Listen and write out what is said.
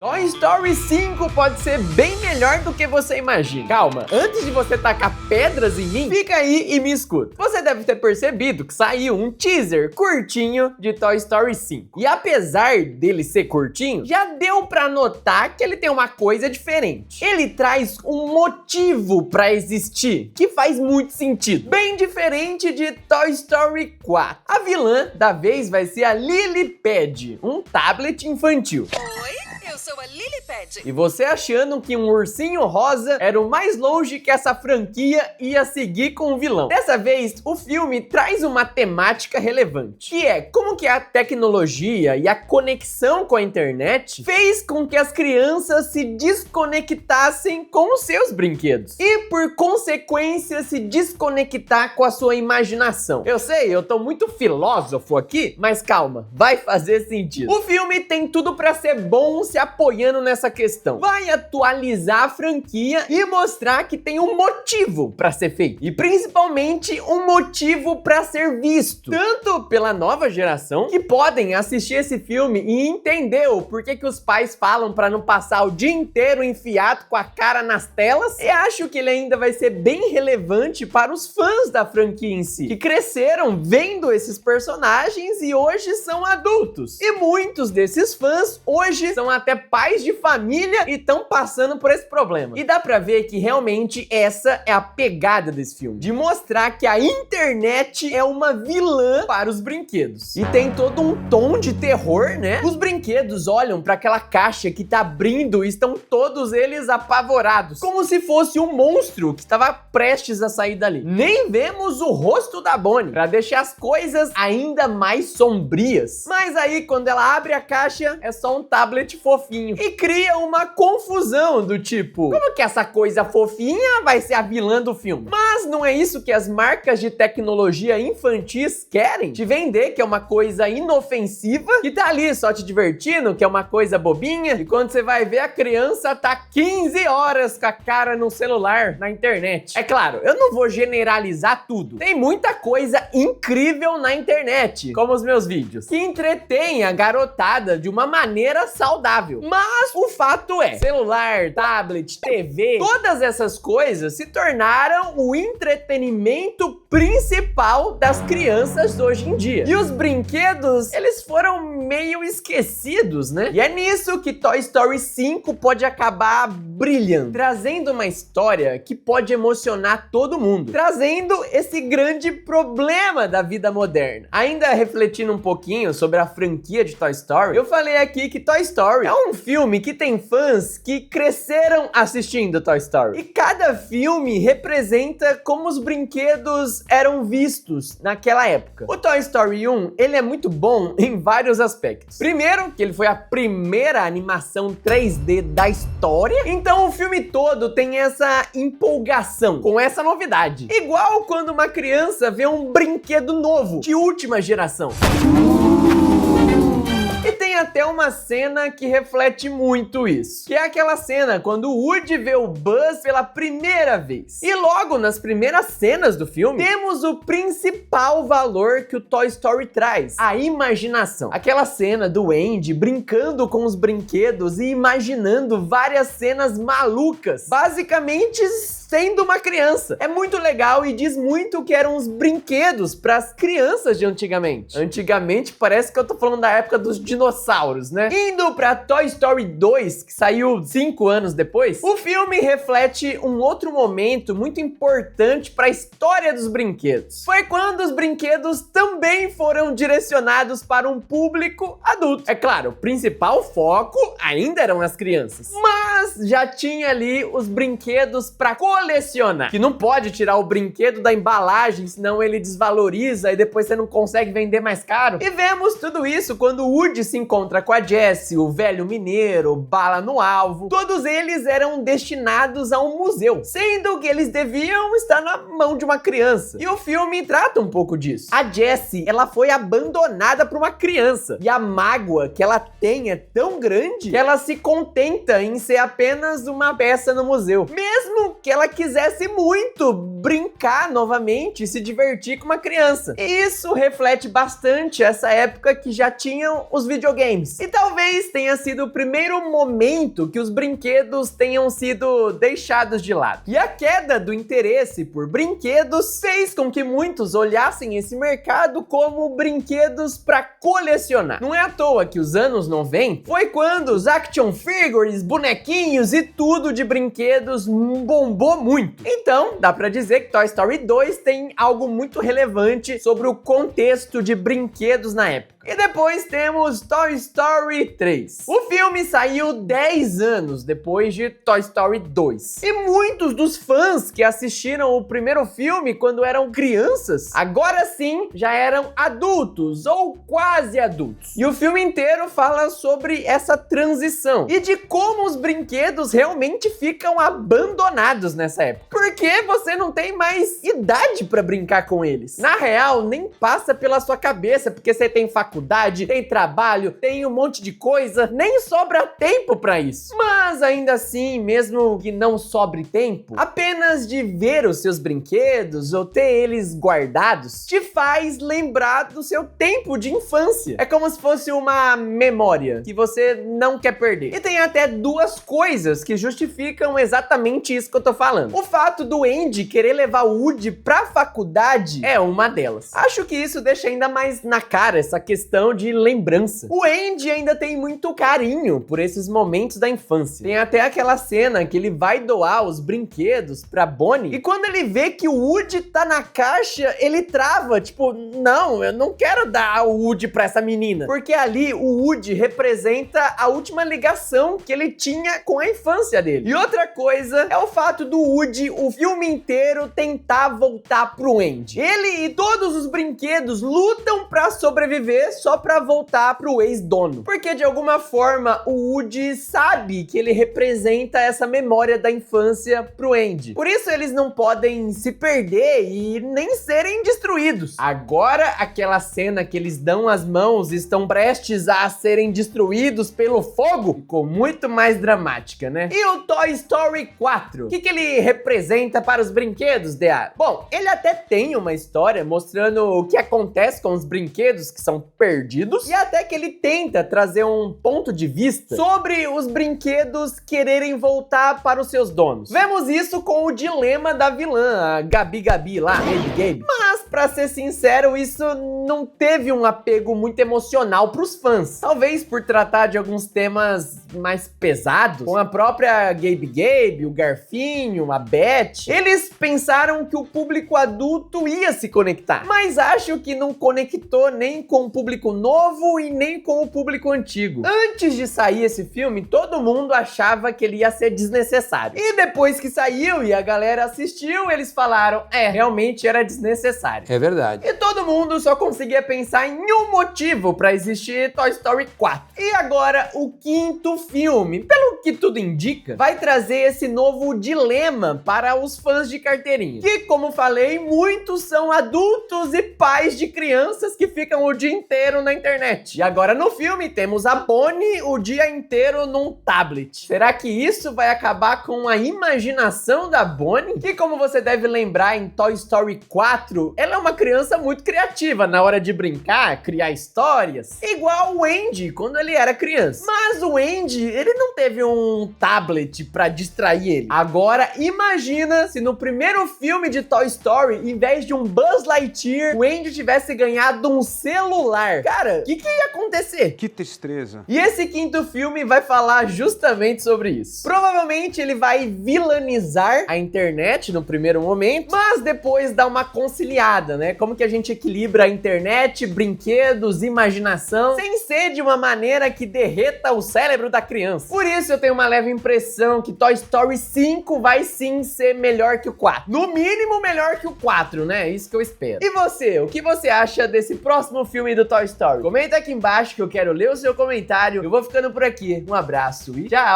Toy Story 5 pode ser bem melhor do que você imagina. Calma, antes de você tacar pedras em mim, fica aí e me escuta. Você deve ter percebido que saiu um teaser curtinho de Toy Story 5. E apesar dele ser curtinho, já deu pra notar que ele tem uma coisa diferente. Ele traz um motivo pra existir, que faz muito sentido. Bem diferente de Toy Story 4. A vilã da vez vai ser a Lily Pad, um tablet infantil. Eu sou a Lily Pad. E você achando que um ursinho rosa era o mais longe que essa franquia ia seguir com o vilão. Dessa vez, o filme traz uma temática relevante, que é como que a tecnologia e a conexão com a internet fez com que as crianças se desconectassem com os seus brinquedos. E, por consequência, se desconectar com a sua imaginação. Eu sei, eu tô muito filósofo aqui, mas calma, vai fazer sentido. O filme tem tudo pra ser bom se apoiando nessa questão. Vai atualizar a franquia e mostrar que tem um motivo pra ser feito. E principalmente um motivo pra ser visto. Tanto pela nova geração, que podem assistir esse filme e entender o porquê que os pais falam pra não passar o dia inteiro enfiado com a cara nas telas. E acho que ele ainda vai ser bem relevante para os fãs da franquia em si, que cresceram vendo esses personagens e hoje são adultos. E muitos desses fãs hoje são até pais de família e estão passando por esse problema. E dá pra ver que realmente essa é a pegada desse filme, de mostrar que a internet é uma vilã para os brinquedos. E tem todo um tom de terror, né? Os brinquedos olham para aquela caixa que tá abrindo e estão todos eles apavorados, como se fosse um monstro que estava prestes a sair dali. Nem vemos o rosto da Bonnie, para deixar as coisas ainda mais sombrias. Mas aí, quando ela abre a caixa, é só um tablet fofinho. E cria uma confusão do tipo, como que essa coisa fofinha vai ser a vilã do filme? Mas não é isso que as marcas de tecnologia infantis querem? Te vender que é uma coisa inofensiva, que tá ali só te divertindo, que é uma coisa bobinha, e quando você vai ver, a criança tá 15 horas com a cara no celular, na internet. É claro, eu não vou generalizar tudo. Tem muita coisa incrível na internet, como os meus vídeos, que entretém a garotada de uma maneira saudável. Mas o fato é, celular, tablet, TV, todas essas coisas se tornaram o entretenimento principal das crianças hoje em dia. E os brinquedos, eles foram meio esquecidos, né? E é nisso que Toy Story 5 pode acabar brilhando, trazendo uma história que pode emocionar todo mundo, trazendo esse grande problema da vida moderna. Ainda refletindo um pouquinho sobre a franquia de Toy Story, eu falei aqui que Toy Story é um filme que tem fãs que cresceram assistindo Toy Story. E cada filme representa como os brinquedos eram vistos naquela época. O Toy Story 1, ele é muito bom em vários aspectos. Primeiro, que ele foi a primeira animação 3D da história, então o filme todo tem essa empolgação com essa novidade. Igual quando uma criança vê um brinquedo novo, de última geração. E tem até uma cena que reflete muito isso, que é aquela cena quando o Woody vê o Buzz pela primeira vez. E logo nas primeiras cenas do filme, temos o principal valor que o Toy Story traz, a imaginação. Aquela cena do Andy brincando com os brinquedos e imaginando várias cenas malucas, basicamente sendo uma criança. É muito legal e diz muito que eram os brinquedos para as crianças de antigamente. Antigamente parece que eu tô falando da época dos dinossauros, né? Indo pra Toy Story 2, que saiu 5 anos depois, o filme reflete um outro momento muito importante para a história dos brinquedos. Foi quando os brinquedos também foram direcionados para um público adulto. É claro, o principal foco ainda eram as crianças, mas já tinha ali os brinquedos para colecionar, que não pode tirar o brinquedo da embalagem, senão ele desvaloriza e depois você não consegue vender mais caro. E vemos tudo isso quando o Woody se encontra com a Jessie, o velho mineiro, bala no alvo. Todos eles eram destinados a um museu, sendo que eles deviam estar na mão de uma criança. E o filme trata um pouco disso. A Jessie, ela foi abandonada por uma criança, e a mágoa que ela tem é tão grande que ela se contenta em ser a apenas uma peça no museu. Mesmo que ela quisesse muito brincar novamente e se divertir com uma criança. E isso reflete bastante essa época que já tinham os videogames. E talvez tenha sido o primeiro momento que os brinquedos tenham sido deixados de lado. E a queda do interesse por brinquedos fez com que muitos olhassem esse mercado como brinquedos para colecionar. Não é à toa que os anos 90 foi quando os action figures, bonequinhos e tudo de brinquedos bombou muito. Então, dá pra dizer que Toy Story 2 tem algo muito relevante sobre o contexto de brinquedos na época. E depois temos Toy Story 3. O filme saiu 10 anos depois de Toy Story 2. E muitos dos fãs que assistiram o primeiro filme quando eram crianças, agora sim já eram adultos ou quase adultos. E o filme inteiro fala sobre essa transição e de como os brinquedos realmente ficam abandonados nessa época. Porque você não tem mais idade para brincar com eles. Na real, nem passa pela sua cabeça, porque você tem faculdade, tem trabalho, tem um monte de coisa, nem sobra tempo para isso. Mas ainda assim, mesmo que não sobre tempo, apenas de ver os seus brinquedos ou ter eles guardados te faz lembrar do seu tempo de infância. É como se fosse uma memória que você não quer perder. E tem até duas coisas que justificam exatamente isso que eu tô falando. O fato do Andy querer levar o Woody pra faculdade é uma delas. Acho que isso deixa ainda mais na cara essa questão de lembrança. O Andy ainda tem muito carinho por esses momentos da infância. Tem até aquela cena que ele vai doar os brinquedos pra Bonnie e quando ele vê que o Woody tá na caixa, ele trava, tipo, não, eu não quero dar o Woody pra essa menina. Porque ali o Woody representa a última ligação que ele tinha com a infância dele. E outra coisa é o fato do Woody, o filme inteiro, tentar voltar pro Andy. Ele e todos os brinquedos lutam pra sobreviver só pra voltar pro ex-dono. Porque de alguma forma o Woody sabe que ele representa essa memória da infância pro Andy. Por isso eles não podem se perder e nem serem destruídos. Agora aquela cena que eles dão as mãos e estão prestes a serem destruídos pelo fogo ficou muito mais dramática, né? E o Toy Story 4? O que ele representa para os brinquedos, DA? Bom, ele até tem uma história mostrando o que acontece com os brinquedos que são perdidos e até que ele tenta trazer um ponto de vista sobre os brinquedos quererem voltar para os seus donos. Vemos isso com o dilema da vilã, a Gabi lá, Gabe. Mas, pra ser sincero, isso não teve um apego muito emocional pros fãs. Talvez por tratar de alguns temas mais pesados, com a própria Gabe, o Garfinho, a Beth. Eles pensaram que o público adulto ia se conectar, mas acho que não conectou nem com o público novo e nem com o público antigo. Antes de sair esse filme, todo mundo achava que ele ia ser desnecessário. E depois que saiu e a galera assistiu, eles falaram, realmente era desnecessário. É verdade. E todo mundo só conseguia pensar em um motivo pra existir Toy Story 4. E agora, o quinto filme, pelo que tudo indica, vai trazer esse novo dilema para os fãs de carteirinha. Que, como falei, muitos são adultos e pais de crianças que ficam o dia inteiro na internet. E agora no filme temos a Bonnie o dia inteiro num tablet. Será que isso vai acabar com a imaginação da Bonnie? Que, como você deve lembrar, em Toy Story 4, ela é uma criança muito criativa na hora de brincar, criar histórias, igual o Andy quando ele era criança. Mas o Andy, ele não teve um tablet pra distrair ele. Agora, imagina se no primeiro filme de Toy Story, em vez de um Buzz Lightyear, o Andy tivesse ganhado um celular. Cara, o que ia acontecer? Que tristeza. E esse quinto filme vai falar justamente sobre isso. Provavelmente ele vai vilanizar a internet no primeiro momento, mas depois dar uma conciliada, né? Como que a gente equilibra a internet, brinquedos, imaginação, sem ser de uma maneira que derreta o cérebro da criança. Por isso eu tenho uma leve impressão que Toy Story 5 vai sim ser melhor que o 4. No mínimo melhor que o 4, né? Isso que eu espero. E você, o que você acha desse próximo filme do Toy Story? Comenta aqui embaixo que eu quero ler o seu comentário. Eu vou ficando por aqui. Um abraço e tchau!